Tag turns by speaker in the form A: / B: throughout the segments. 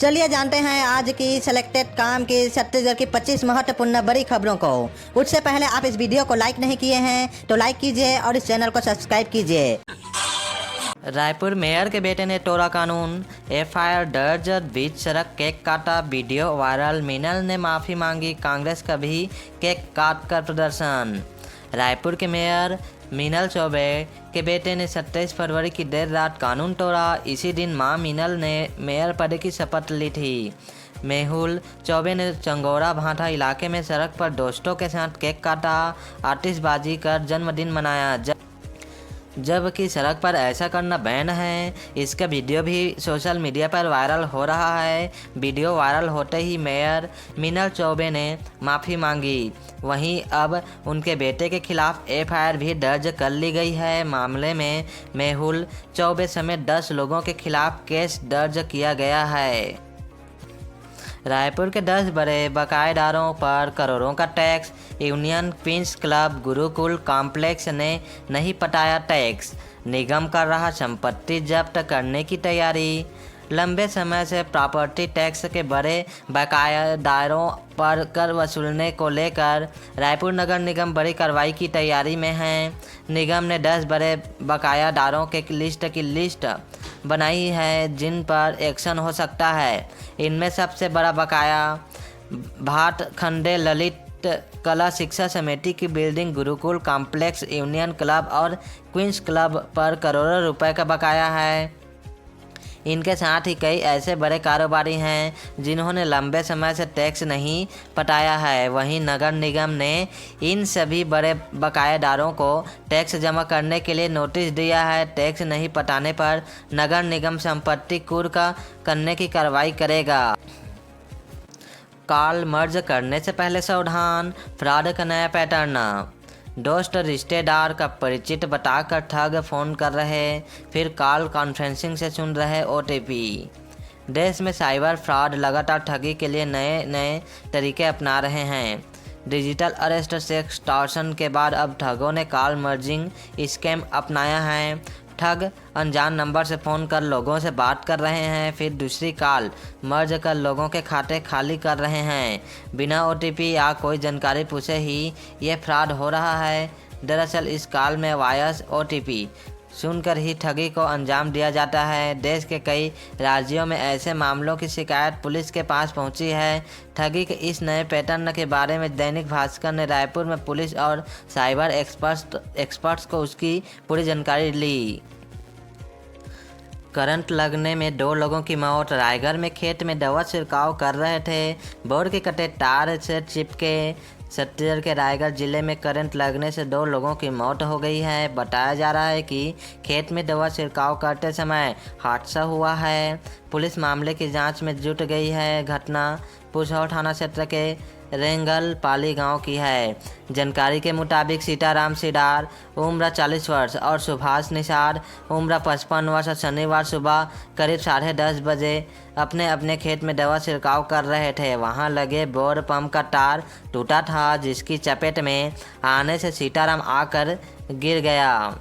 A: चलिए जानते हैं आज की सिलेक्टेड काम की छत्तीसगढ़ की 25 महत्वपूर्ण बड़ी खबरों को। उससे पहले आप इस वीडियो को लाइक नहीं किए हैं तो लाइक कीजिए और इस चैनल को सब्सक्राइब कीजिए। रायपुर मेयर के बेटे ने तोड़ा कानून, एफआईआर दर्ज, बीच सड़क केक काटा, वीडियो वायरल, मीनल ने माफ़ी मांगी, कांग्रेस का भी केक काट कर प्रदर्शन। रायपुर के मेयर मीनल चौबे के बेटे ने 27 फरवरी की देर रात कानून तोड़ा। इसी दिन मां मीनल ने मेयर पद की शपथ ली थी। मेहुल चौबे ने चंगोरा भाटा इलाके में सड़क पर दोस्तों के साथ केक काटा, आतिशबाजी कर जन्मदिन मनाया। जबकि सड़क पर ऐसा करना बैन है। इसका वीडियो भी सोशल मीडिया पर वायरल हो रहा है। वीडियो वायरल होते ही मेयर मीनल चौबे ने माफ़ी मांगी। वहीं अब उनके बेटे के खिलाफ एफआईआर भी दर्ज कर ली गई है। मामले में मेहुल चौबे समेत 10 लोगों के खिलाफ केस दर्ज किया गया है। रायपुर के 10 बड़े बकायेदारों पर करोड़ों का टैक्स। Union Queens Club Gurukul complex ने नहीं पटाया टैक्स। निगम कर रहा संपत्ति जब्त करने की तैयारी। लंबे समय से प्रॉपर्टी टैक्स के बड़े बकायेदारों पर कर वसूलने को लेकर रायपुर नगर निगम बड़ी कार्रवाई की तैयारी में है। निगम ने 10 बड़े बकायादारों के लिस्ट बनाई है जिन पर एक्शन हो सकता है। इनमें सबसे बड़ा बकाया भाटखंडे ललित कला शिक्षा समिति की building, Gurukul complex, union club और क्वींस क्लब पर करोड़ों रुपए का बकाया है। इनके साथ ही कई ऐसे बड़े कारोबारी हैं जिन्होंने लंबे समय से टैक्स नहीं पटाया है। वहीं नगर निगम ने इन सभी बड़े बकायेदारों को टैक्स जमा करने के लिए नोटिस दिया है। टैक्स नहीं पटाने पर नगर निगम संपत्ति कुर्क करने की कार्रवाई करेगा। कॉल मर्ज करने से पहले सावधान, फ्रॉड का नया पैटर्न। दोस्त रिश्तेदार का परिचित बताकर ठग फ़ोन कर रहे, फिर कॉल कॉन्फ्रेंसिंग से सुन रहे ओटीपी। देश में साइबर फ्रॉड लगातार ठगी के लिए नए नए तरीके अपना रहे हैं। डिजिटल अरेस्ट से एक्सटॉर्शन के बाद अब ठगों ने कॉल मर्जिंग स्कैम अपनाया है। ठग अनजान नंबर से फ़ोन कर लोगों से बात कर रहे हैं, फिर दूसरी कॉल मर्ज कर लोगों के खाते खाली कर रहे हैं। बिना ओटीपी या कोई जानकारी पूछे ही ये फ्रॉड हो रहा है। दरअसल इस कॉल में वायस ओटीपी सुनकर ही ठगी को अंजाम दिया जाता है। देश के कई राज्यों में ऐसे मामलों की शिकायत पुलिस के पास पहुंची है। ठगी के इस नए पैटर्न के बारे में दैनिक भास्कर ने रायपुर में पुलिस और साइबर एक्सपर्ट्स को उसकी पूरी जानकारी ली। करंट लगने में 2 लोगों की मौत। रायगढ़ में खेत में दवा छिड़काव कर रहे थे, बोर्ड के कटे तार से चिपके। छत्तीसगढ़ के रायगढ़ जिले में करंट लगने से 2 लोगों की मौत हो गई है। बताया जा रहा है कि खेत में दवा छिड़काव करते समय हादसा हुआ है। पुलिस मामले की जांच में जुट गई है। घटना पुसौर थाना क्षेत्र के रेंगल पाली गांव की है। जानकारी के मुताबिक सीताराम सिडार उम्र 40 वर्ष और सुभाष निषाद उम्र 55 वर्ष शनिवार सुबह करीब 10:30 बजे अपने अपने खेत में दवा छिड़काव कर रहे थे। वहां लगे बोर पंप का तार टूटा था, जिसकी चपेट में आने से सीताराम आकर गिर गया।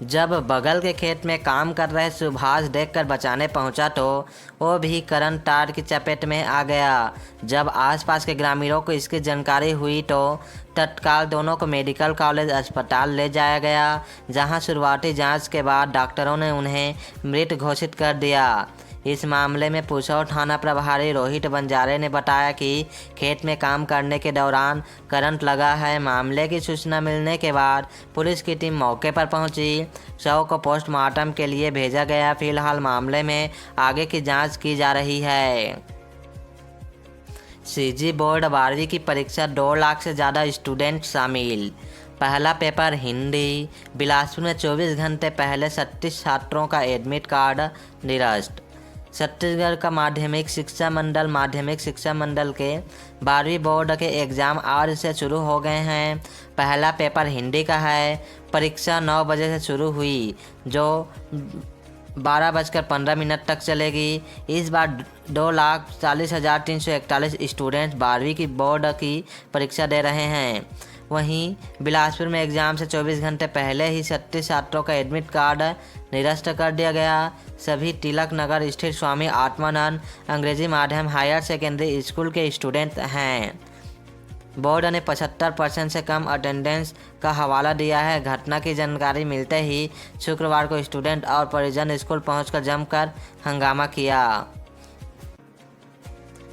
A: जब बगल के खेत में काम कर रहे सुभाष देखकर बचाने पहुंचा तो वो भी करंट तार की चपेट में आ गया। जब आसपास के ग्रामीणों को इसकी जानकारी हुई तो तत्काल दोनों को मेडिकल कॉलेज अस्पताल ले जाया गया, जहां शुरुआती जांच के बाद डॉक्टरों ने उन्हें मृत घोषित कर दिया। इस मामले में पुसौर थाना प्रभारी रोहित बंजारे ने बताया कि खेत में काम करने के दौरान करंट लगा है। मामले की सूचना मिलने के बाद पुलिस की टीम मौके पर पहुंची। शव को पोस्टमार्टम के लिए भेजा गया। फिलहाल मामले में आगे की जांच की जा रही है। सीजी बोर्ड 12वीं की परीक्षा 2 लाख से ज़्यादा स्टूडेंट शामिल। पहला पेपर हिंदी। बिलासपुर में 24 घंटे पहले 36 छात्रों का एडमिट कार्ड निरस्त। छत्तीसगढ़ का माध्यमिक शिक्षा मंडल के 12वीं बोर्ड के एग्ज़ाम आज से शुरू हो गए हैं। पहला पेपर हिंदी का है। परीक्षा 9 बजे से शुरू हुई जो 12:15 तक चलेगी। इस बार 2,40,341 स्टूडेंट्स 12वीं की बोर्ड की परीक्षा दे रहे हैं।
B: वहीं बिलासपुर में एग्ज़ाम से 24 घंटे पहले ही 36 छात्रों का एडमिट कार्ड निरस्त कर दिया गया। सभी तिलक नगर स्थित स्वामी आत्मानंद अंग्रेजी माध्यम हायर सेकेंडरी स्कूल के स्टूडेंट हैं। बोर्ड ने 75% से कम अटेंडेंस का हवाला दिया है। घटना की जानकारी मिलते ही शुक्रवार को स्टूडेंट और परिजन स्कूल पहुंचकर जमकर हंगामा किया।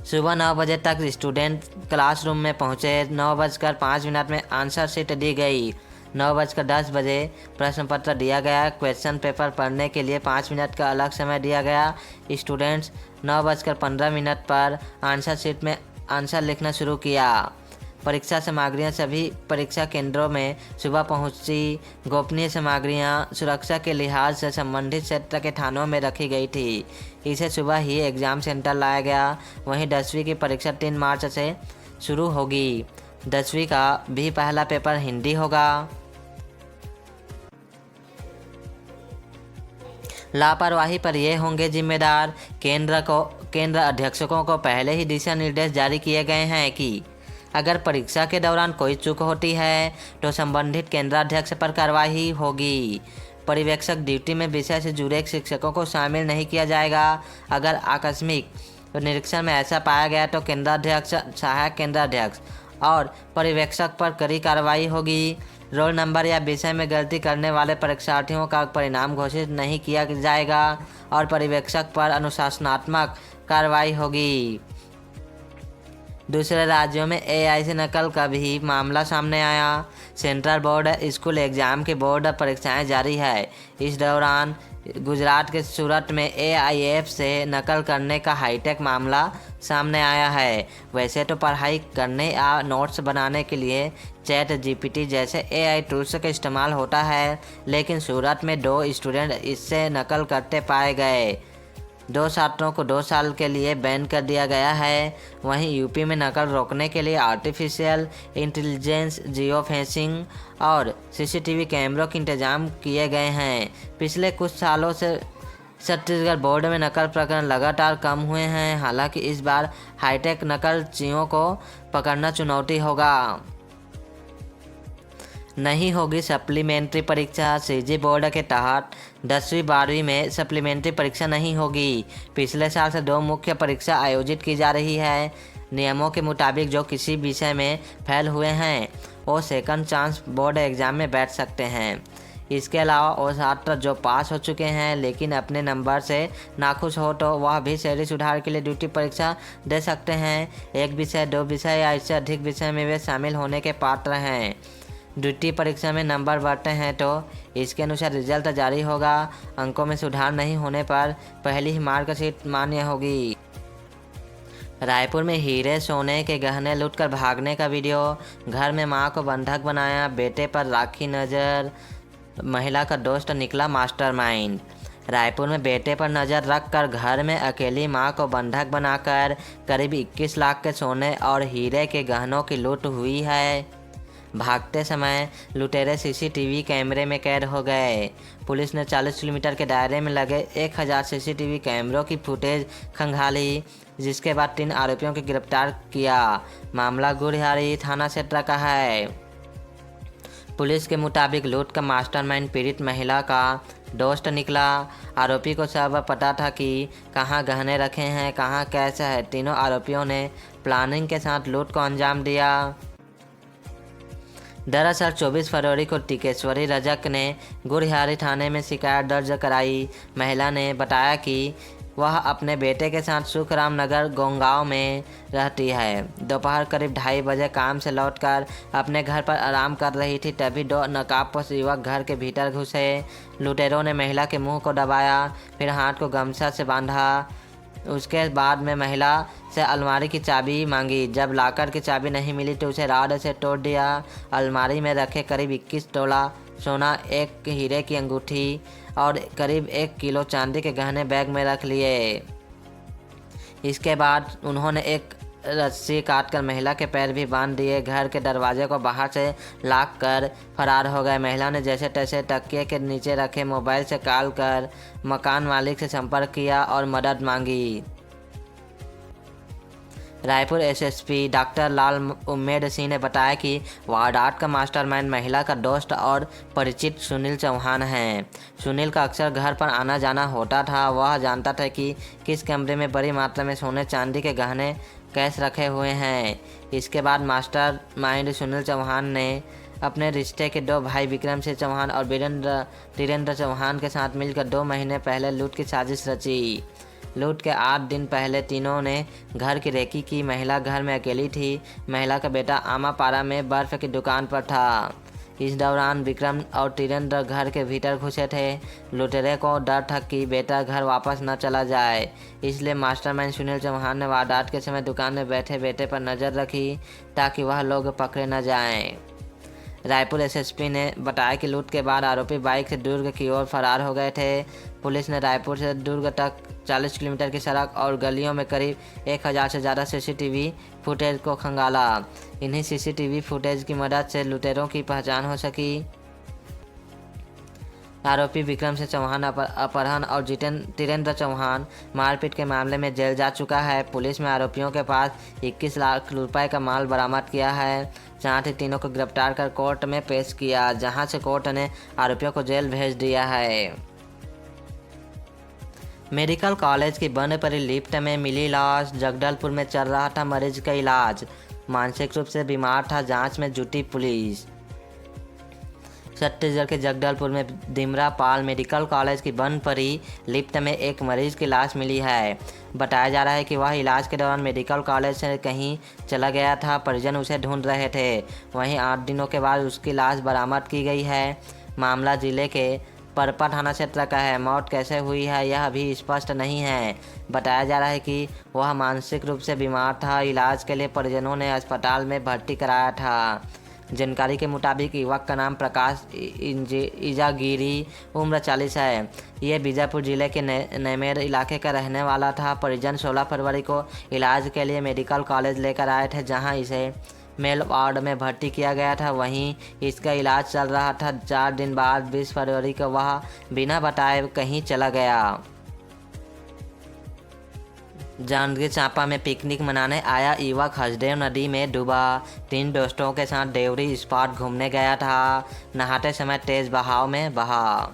B: सुबह 9 बजे तक स्टूडेंट क्लासरूम में पहुंचे। 9:05 में आंसर शीट दी गई। 9:10 बजे प्रश्न पत्र दिया गया। क्वेश्चन पेपर पढ़ने के लिए 5 मिनट का अलग समय दिया गया। स्टूडेंट्स 9:15 पर आंसर शीट में आंसर लिखना शुरू किया। परीक्षा सामग्रियां सभी परीक्षा केंद्रों में सुबह पहुंची। गोपनीय सामग्रियां सुरक्षा के लिहाज से संबंधित क्षेत्र के थानों में रखी गई थी। इसे सुबह ही एग्ज़ाम सेंटर लाया गया। वहीं 10वीं की परीक्षा 3 मार्च से शुरू होगी। 10वीं का भी पहला पेपर हिंदी होगा। लापरवाही पर ये होंगे जिम्मेदार। केंद्र अध्यक्षों को पहले ही दिशा निर्देश जारी किए गए हैं कि अगर परीक्षा के दौरान कोई चूक होती है तो संबंधित केंद्राध्यक्ष पर कार्रवाई होगी। पर्यवेक्षक ड्यूटी में विषय से जुड़े शिक्षकों को शामिल नहीं किया जाएगा। अगर आकस्मिक निरीक्षण में ऐसा पाया गया तो केंद्राध्यक्ष, सहायक केंद्राध्यक्ष और पर्यवेक्षक पर कड़ी कार्रवाई होगी। रोल नंबर या विषय में गलती करने वाले परीक्षार्थियों का परिणाम घोषित नहीं किया जाएगा और पर्यवेक्षक पर अनुशासनात्मक कार्रवाई होगी। दूसरे राज्यों में AI से नकल का भी मामला सामने आया। सेंट्रल बोर्ड स्कूल एग्ज़ाम की बोर्ड परीक्षाएं जारी है। इस दौरान गुजरात के सूरत में AIF से नकल करने का हाईटेक मामला सामने आया है। वैसे तो पढ़ाई करने या नोट्स बनाने के लिए ChatGPT जैसे AI टूल्स का इस्तेमाल होता है, लेकिन सूरत में 2 स्टूडेंट इससे नकल करते पाए गए। 2 छात्रों को 2 साल के लिए बैन कर दिया गया है। वहीं यूपी में नकल रोकने के लिए आर्टिफिशियल इंटेलिजेंस, जियो फेंसिंग और CCTV कैमरों के इंतजाम किए गए हैं। पिछले कुछ सालों से छत्तीसगढ़ बोर्ड में नकल प्रकरण लगातार कम हुए हैं। हालांकि इस बार हाईटेक नकलचियों को पकड़ना चुनौती होगा। नहीं होगी सप्लीमेंट्री परीक्षा। CG बोर्ड के तहत 10वीं 12वीं में सप्लीमेंट्री परीक्षा नहीं होगी। पिछले साल से 2 मुख्य परीक्षा आयोजित की जा रही है। नियमों के मुताबिक जो किसी विषय में फेल हुए हैं वो सेकंड चांस बोर्ड एग्ज़ाम में बैठ सकते हैं। इसके अलावा वो छात्र जो पास हो चुके हैं लेकिन अपने नंबर से नाखुश हो तो वह भी शैली सुधार के लिए ड्यूटी परीक्षा दे सकते हैं। 1 विषय, 2 विषय या इससे अधिक विषय में वे शामिल होने के पात्र हैं। ड्यूटी परीक्षा में नंबर बढ़ते हैं तो इसके अनुसार रिजल्ट जारी होगा। अंकों में सुधार नहीं होने पर पहली ही मार्कशीट मान्य होगी। रायपुर में हीरे सोने के गहने लूटकर भागने का वीडियो। घर में मां को बंधक बनाया, बेटे पर राखी नज़र। महिला का दोस्त निकला मास्टरमाइंड। रायपुर में बेटे पर नज़र रखकर घर में अकेली मां को बंधक बनाकर करीब 21 लाख के सोने और हीरे के गहनों की लूट हुई है। भागते समय लुटेरे CCTV कैमरे में कैद हो गए। पुलिस ने 40 किलोमीटर के दायरे में लगे 1000 CCTV कैमरों की फुटेज खंगाली, जिसके बाद 3 आरोपियों को गिरफ्तार किया। मामला गुढ़ियारी थाना क्षेत्र का है। पुलिस के मुताबिक लूट का मास्टरमाइंड पीड़ित महिला का दोस्त निकला। आरोपी को सब पता था कि कहां गहने रखे हैं, कहां कैश है। तीनों आरोपियों ने प्लानिंग के साथ लूट को अंजाम दिया। दरअसल 24 फरवरी को टिकेश्वरी रजक ने गुढ़ियारी थाने में शिकायत दर्ज कराई। महिला ने बताया कि वह अपने बेटे के साथ सुखराम नगर गोंगांव में रहती है। दोपहर करीब 2:30 बजे काम से लौटकर अपने घर पर आराम कर रही थी, तभी 2 नकाबपोश युवक घर के भीतर घुसे। लुटेरों ने महिला के मुंह को दबाया, फिर हाथ को गमछा से बांधा। उसके बाद में महिला से अलमारी की चाबी मांगी। जब लॉकर की चाबी नहीं मिली तो उसे राड से तोड़ दिया। अलमारी में रखे करीब 21 तोला सोना, 1 हीरे की अंगूठी और करीब 1 किलो चांदी के गहने बैग में रख लिए। इसके बाद उन्होंने एक रस्सी काटकर महिला के पैर भी बांध दिए। घर के दरवाजे को बाहर से लॉक कर फरार हो गए। महिला ने जैसे तैसे तकिए के नीचे रखे मोबाइल से कॉल कर मकान मालिक से संपर्क किया और मदद मांगी। रायपुर एसएसपी डॉक्टर लाल उम्मेद सिंह ने बताया कि वारदात का मास्टरमाइंड महिला का दोस्त और परिचित सुनील चौहान हैं। सुनील का अक्सर घर पर आना जाना होता था। वह जानता था कि किस कमरे में बड़ी मात्रा में सोने चांदी के गहने कैश रखे हुए हैं। इसके बाद मास्टरमाइंड सुनील चौहान ने अपने रिश्ते के 2 भाई विक्रम सिंह चौहान और वीरेंद्र चौहान के साथ मिलकर 2 महीने पहले लूट की साजिश रची। लूट के 8 दिन पहले तीनों ने घर की रेकी की। महिला घर में अकेली थी। महिला का बेटा आमापारा में बर्फ़ की दुकान पर था। इस दौरान विक्रम और वीरेंद्र घर के भीतर घुसे थे। लुटेरे को डर था कि बेटा घर वापस न चला जाए, इसलिए मास्टरमाइंड सुनील चौहान ने वारदात के समय दुकान में बैठे बेटे पर नज़र रखी ताकि वह लोग पकड़े न जाएं। रायपुर एसएसपी ने बताया कि लूट के बाद आरोपी बाइक से दुर्ग की ओर फरार हो गए थे। पुलिस ने रायपुर से दुर्ग तक 40 किलोमीटर की सड़क और गलियों में करीब 1000 से ज़्यादा सीसीटीवी फुटेज को खंगाला। इन्हीं सीसीटीवी फुटेज की मदद से लुटेरों की पहचान हो सकी। आरोपी विक्रम सिंह चौहान अपहरण और वीरेंद्र चौहान मारपीट के मामले में जेल जा चुका है। पुलिस में आरोपियों के पास 21 लाख रुपए का माल बरामद किया है। साथ ही तीनों को गिरफ्तार कर कोर्ट में पेश किया, जहां से कोर्ट ने आरोपियों को जेल भेज दिया है। मेडिकल कॉलेज की बंद पड़ी लिफ्ट में मिली लाश। जगदलपुर में चल रहा था मरीज का इलाज। मानसिक रूप से बीमार था, जांच में जुटी पुलिस। छत्तीसगढ़ के जगदलपुर में दिमरापाल मेडिकल कॉलेज की बंद पड़ी लिफ्ट में एक मरीज की लाश मिली है। बताया जा रहा है कि वह इलाज के दौरान मेडिकल कॉलेज से कहीं चला गया था। परिजन उसे ढूंढ रहे थे। वहीं 8 दिनों के बाद उसकी लाश बरामद की गई है। मामला जिले के परपा थाना क्षेत्र का है। मौत कैसे हुई है यह अभी स्पष्ट नहीं है। बताया जा रहा है कि वह मानसिक रूप से बीमार था। इलाज के लिए परिजनों ने अस्पताल में भर्ती कराया था। जानकारी के मुताबिक युवक का नाम प्रकाश इजागिरी उम्र 40 है। ये बीजापुर जिले के नैमेर इलाके का रहने वाला था। परिजन 16 फरवरी को इलाज के लिए मेडिकल कॉलेज लेकर आए थे, जहां इसे मेल वार्ड में भर्ती किया गया था। वहीं इसका इलाज चल रहा था। 4 दिन बाद 20 फरवरी को वह बिना बताए कहीं चला गया। जांजगीर चांपा में पिकनिक मनाने आया युवक हसदेव नदी में डूबा। 3 दोस्तों के साथ देवरी स्पॉट घूमने गया था। नहाते समय तेज बहाव में बहा।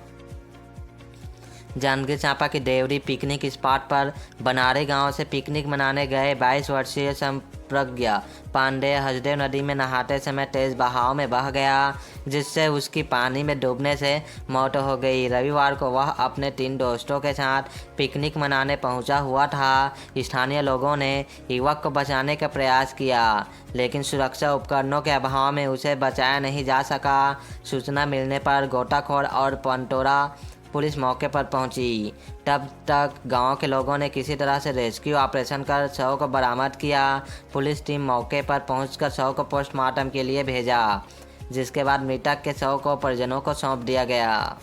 B: जांजगीर चांपा की देवरी पिकनिक स्पॉट पर बनारे गांव से पिकनिक मनाने गए 22 वर्षीय संप्रज्ञा पांडे हसदेव नदी में नहाते समय तेज बहाव में बह गया, जिससे उसकी पानी में डूबने से मौत हो गई। रविवार को वह अपने 3 दोस्तों के साथ पिकनिक मनाने पहुंचा हुआ था। स्थानीय लोगों ने युवक को बचाने का प्रयास किया, लेकिन सुरक्षा उपकरणों के अभाव में उसे बचाया नहीं जा सका। सूचना मिलने पर गोताखोर और पंटोरा पुलिस मौके पर पहुंची। तब तक गांव के लोगों ने किसी तरह से रेस्क्यू ऑपरेशन कर शव को बरामद किया। पुलिस टीम मौके पर पहुंचकर शव को पोस्टमार्टम के लिए भेजा, जिसके बाद मृतक के शव को परिजनों को सौंप दिया गया।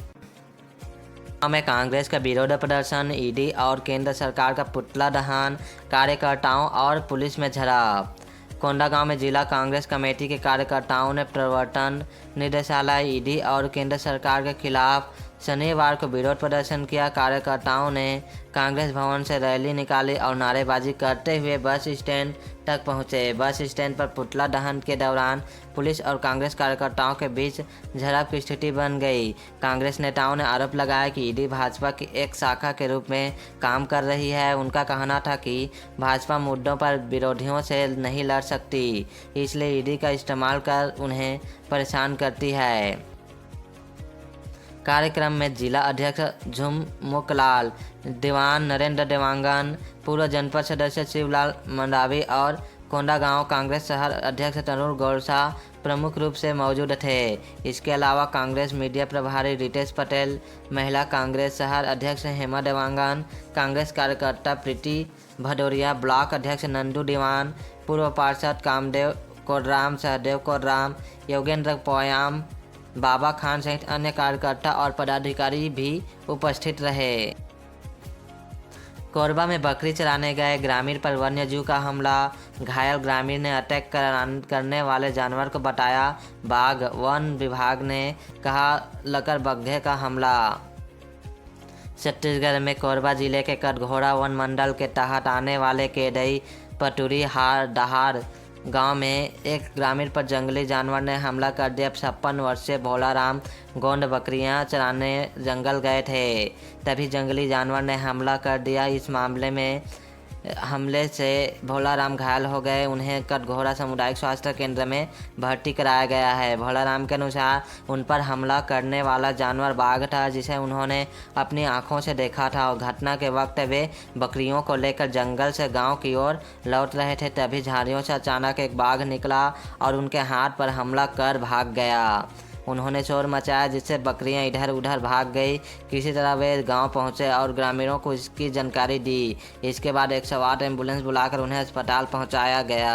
B: में कांग्रेस का विरोध प्रदर्शन, ईडी और केंद्र सरकार का पुतला दहन, कार्यकर्ताओं और पुलिस में झड़प। कोंडागांव में जिला कांग्रेस कमेटी के कार्यकर्ताओं ने प्रवर्तन निदेशालय, ईडी और केंद्र सरकार के खिलाफ शनिवार को विरोध प्रदर्शन किया। कार्यकर्ताओं ने कांग्रेस भवन से रैली निकाली और नारेबाजी करते हुए बस स्टैंड तक पहुंचे। बस स्टैंड पर पुतला दहन के दौरान पुलिस और कांग्रेस कार्यकर्ताओं के बीच झड़प की स्थिति बन गई। कांग्रेस नेताओं ने आरोप लगाया कि ईडी भाजपा की एक शाखा के रूप में काम कर रही है। उनका कहना था कि भाजपा मुद्दों पर विरोधियों से नहीं लड़ सकती, इसलिए ईडी का इस्तेमाल कर उन्हें परेशान करती है। कार्यक्रम में जिला अध्यक्ष झुममुखलाल, दीवान नरेंद्र देवांगन, पूर्व जनपद सदस्य शिवलाल मंडावी और कोंडागांव कांग्रेस शहर अध्यक्ष तरुण गौरसा प्रमुख रूप से मौजूद थे। इसके अलावा कांग्रेस मीडिया प्रभारी रितेश पटेल, महिला कांग्रेस शहर अध्यक्ष हेमा देवांगन, कांग्रेस कार्यकर्ता प्रीति भदौरिया, ब्लॉक अध्यक्ष नंदू दीवान, पूर्व पार्षद कामदेव कोडराम, सहदेव कोडराम, योगेंद्र पोयाम, बाबा खान सहित अन्य कार्यकर्ता और पदाधिकारी भी उपस्थित रहे। कोरबा में बकरी चराने गए ग्रामीण पर वन्यजीव का हमला। घायल ग्रामीण ने अटैक करने वाले जानवर को बताया बाघ। वन विभाग ने कहा लकर बग्घे का हमला। छत्तीसगढ़ में कोरबा जिले के कटघोरा वन मंडल के तहत आने वाले केदई पटुरी हार डहार गांव में एक ग्रामीण पर जंगली जानवर ने हमला कर दिया। 56 वर्षीय भोलाराम गोंड बकरियां चराने जंगल गए थे, तभी जंगली जानवर ने हमला कर दिया। इस हमले से भोलाराम घायल हो गए। उन्हें कटघोरा सामुदायिक स्वास्थ्य केंद्र में भर्ती कराया गया है। भोलाराम के अनुसार उन पर हमला करने वाला जानवर बाघ था, जिसे उन्होंने अपनी आंखों से देखा था और घटना के वक्त वे बकरियों को लेकर जंगल से गांव की ओर लौट रहे थे। तभी झाड़ियों से अचानक एक बाघ निकला और उनके हाथ पर हमला कर भाग गया। उन्होंने शोर मचाया, जिससे बकरियां इधर उधर भाग गई। किसी तरह वे गांव पहुंचे और ग्रामीणों को इसकी जानकारी दी। इसके बाद 108 एम्बुलेंस बुलाकर उन्हें अस्पताल पहुंचाया गया।